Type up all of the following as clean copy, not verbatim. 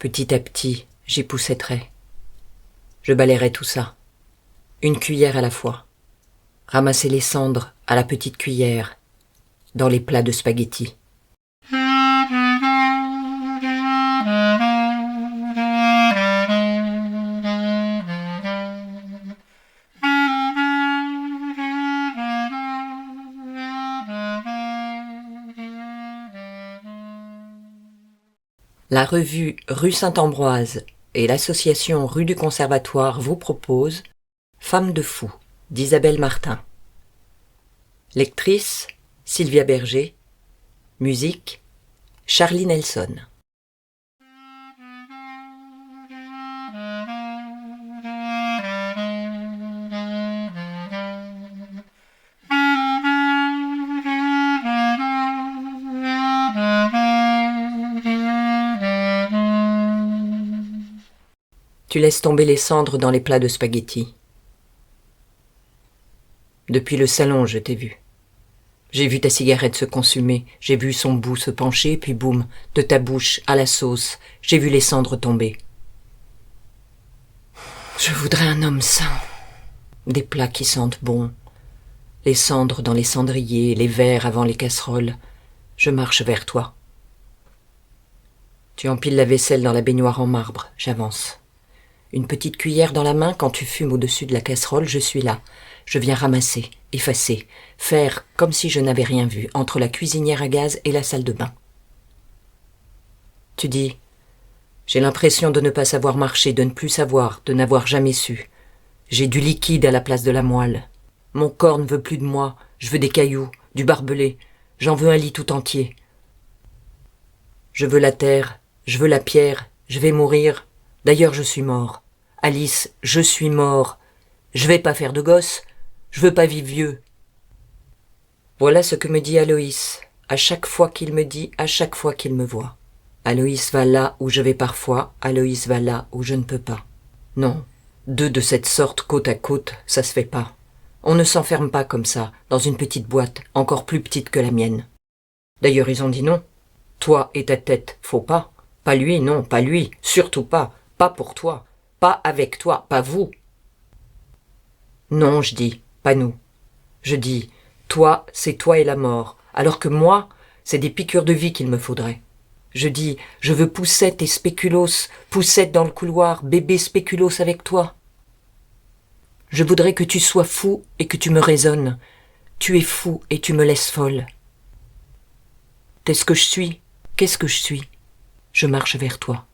Petit à petit, j'y poussetterai. Je balayerai tout ça, une cuillère à la fois. Ramasser les cendres à la petite cuillère, dans les plats de spaghettis. La revue Rue Saint-Ambroise et l'association Rue du Conservatoire vous proposent Femme de fou d'Isabelle Martin. Lectrice Sylvia Berger. Musique Charlie Nelson. Tu laisses tomber les cendres dans les plats de spaghettis. Depuis le salon, je t'ai vu. J'ai vu ta cigarette se consumer, j'ai vu son bout se pencher, puis boum, de ta bouche à la sauce, j'ai vu les cendres tomber. Je voudrais un homme sain, des plats qui sentent bon, les cendres dans les cendriers, les verres avant les casseroles. Je marche vers toi. Tu empiles la vaisselle dans la baignoire en marbre, j'avance. Une petite cuillère dans la main, quand tu fumes au-dessus de la casserole, je suis là. Je viens ramasser, effacer, faire comme si je n'avais rien vu, entre la cuisinière à gaz et la salle de bain. Tu dis, j'ai l'impression de ne pas savoir marcher, de ne plus savoir, de n'avoir jamais su. J'ai du liquide à la place de la moelle. Mon corps ne veut plus de moi, je veux des cailloux, du barbelé, j'en veux un lit tout entier. Je veux la terre, je veux la pierre, je vais mourir. D'ailleurs, je suis mort. Alice, je suis mort. Je vais pas faire de gosse. Je veux pas vivre vieux. Voilà ce que me dit Aloïs, à chaque fois qu'il me dit, à chaque fois qu'il me voit. Aloïs va là où je vais parfois, Aloïs va là où je ne peux pas. Non, deux de cette sorte côte à côte, ça se fait pas. On ne s'enferme pas comme ça, dans une petite boîte, encore plus petite que la mienne. D'ailleurs, ils ont dit non. Toi et ta tête, faut pas. Pas lui, non, pas lui, surtout pas. Pas pour toi, pas avec toi, pas vous. Non, je dis, pas nous. Je dis, toi, c'est toi et la mort, alors que moi, c'est des piqûres de vie qu'il me faudrait. Je dis, je veux Poussette et Spéculoos, Poussette dans le couloir, bébé Spéculoos avec toi. Je voudrais que tu sois fou et que tu me raisonnes. Tu es fou et tu me laisses folle. T'es ce que je suis, qu'est-ce que je suis? Je marche vers toi.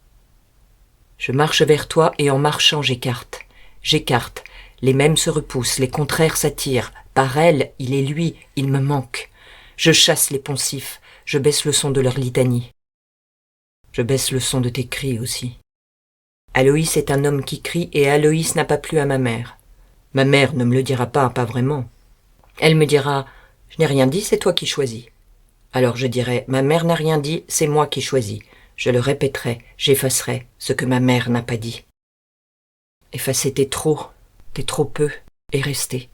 Je marche vers toi et en marchant j'écarte. J'écarte. Les mêmes se repoussent, les contraires s'attirent. Par elle, il est lui, il me manque. Je chasse les poncifs, je baisse le son de leur litanie. Je baisse le son de tes cris aussi. Aloïs est un homme qui crie et Aloïs n'a pas plu à ma mère. Ma mère ne me le dira pas, pas vraiment. Elle me dira « Je n'ai rien dit, c'est toi qui choisis ». Alors je dirai « Ma mère n'a rien dit, c'est moi qui choisis ». Je le répéterai, j'effacerai ce que ma mère n'a pas dit. Effacer t'es trop peu, et rester,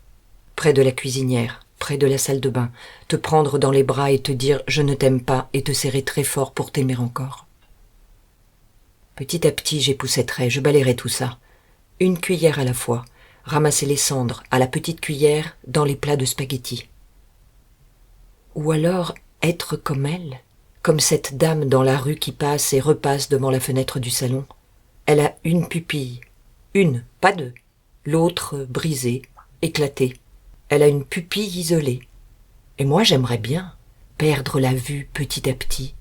près de la cuisinière, près de la salle de bain, te prendre dans les bras et te dire « je ne t'aime pas » et te serrer très fort pour t'aimer encore. Petit à petit, j'époussetterai, je balayerai tout ça, une cuillère à la fois, ramasser les cendres à la petite cuillère dans les plats de spaghettis. Ou alors être comme elle, comme cette dame dans la rue qui passe et repasse devant la fenêtre du salon. Elle a une pupille, une, pas deux, l'autre brisée, éclatée. Elle a une pupille isolée. Et moi j'aimerais bien perdre la vue petit à petit,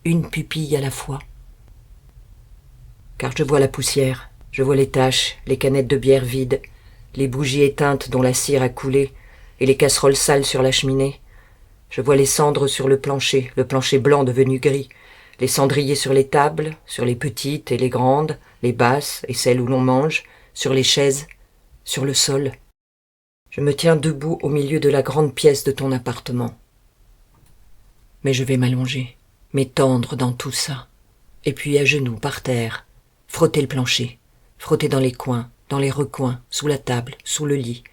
une pupille à la fois. Car je vois la poussière, je vois les taches, les canettes de bière vides, les bougies éteintes dont la cire a coulé, et les casseroles sales sur la cheminée. Je vois les cendres sur le plancher blanc devenu gris, les cendriers sur les tables, sur les petites et les grandes, les basses et celles où l'on mange, sur les chaises, sur le sol. Je me tiens debout au milieu de la grande pièce de ton appartement. Mais je vais m'allonger, m'étendre dans tout ça, et puis à genoux, par terre, frotter le plancher, frotter dans les coins, dans les recoins, sous la table, sous le lit,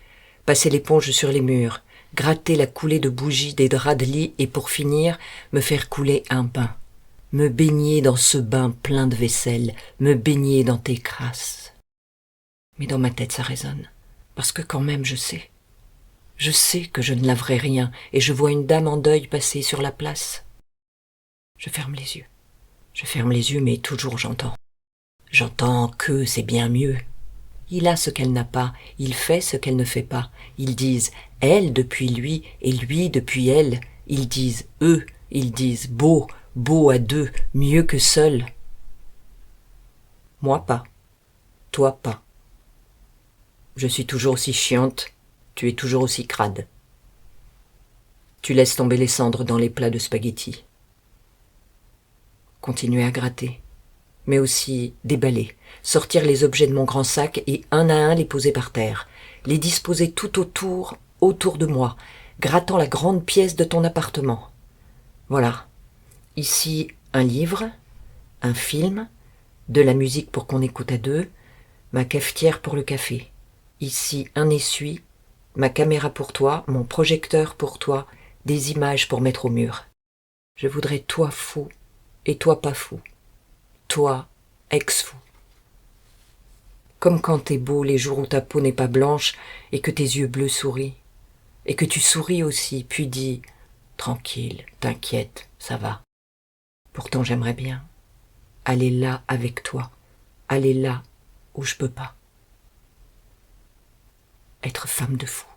passer l'éponge sur les murs, gratter la coulée de bougies des draps de lit et pour finir, me faire couler un bain. me baigner dans ce bain plein de vaisselle, me baigner dans tes crasses. Mais dans ma tête ça résonne, parce que quand même je sais. Je sais que je ne laverai rien, et je vois une dame en deuil passer sur la place. Je ferme les yeux. Je ferme les yeux, mais toujours j'entends. J'entends que c'est bien mieux. Il a ce qu'elle n'a pas, il fait ce qu'elle ne fait pas. Ils disent elle depuis lui et lui depuis elle. Ils disent eux, ils disent beau, beau à deux, mieux que seul. Moi pas, toi pas. Je suis toujours aussi chiante, tu es toujours aussi crade. Tu laisses tomber les cendres dans les plats de spaghettis. Continuer à gratter, mais aussi déballer, sortir les objets de mon grand sac et un à un les poser par terre, les disposer tout autour de moi, grattant la grande pièce de ton appartement. Voilà, ici un livre, un film, de la musique pour qu'on écoute à deux, ma cafetière pour le café. Ici un essuie, ma caméra pour toi, mon projecteur pour toi, des images pour mettre au mur. Je voudrais toi fou et toi pas fou. Toi, ex-fou. Comme quand t'es beau les jours où ta peau n'est pas blanche et que tes yeux bleus sourient. Et que tu souris aussi, puis dis « Tranquille, t'inquiète, ça va. Pourtant j'aimerais bien aller là avec toi, aller là où je peux pas. Être femme de fou. »